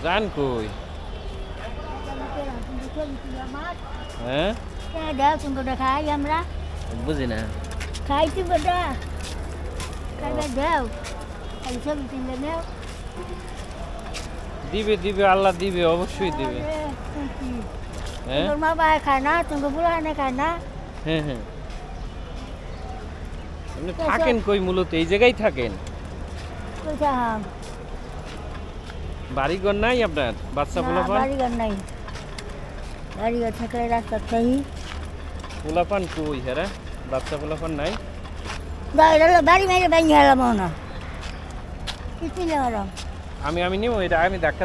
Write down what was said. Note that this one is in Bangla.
জান কই হ্যাঁ দাও তুমি খাই আমরা বুঝি না খাই তুমি খাইবে দাও খাই সব কিনে নাও দিবে দিবে আল্লাহ দিবে অবশ্যই দিবে হ্যাঁ তোর মা বাবা খায় না তুমি বুড়া না খায় না হ্যাঁ হ্যাঁ আপনি থাকেন কই মূলত এই জায়গায় থাকেন কোথা হাম বাড়িঘর নাই আপনার বাচ্চা পোলাপান বাড়িঘর নাই বাড়িঘর থাকলে রাস্তা খাই পোলাপান কই হ্যাঁ বাচ্চা পোলাপান নাই বাড়ি মেরে ভেঙে গেলাম না কিছু নেই আমি নিব এটা আমি ধাক্কা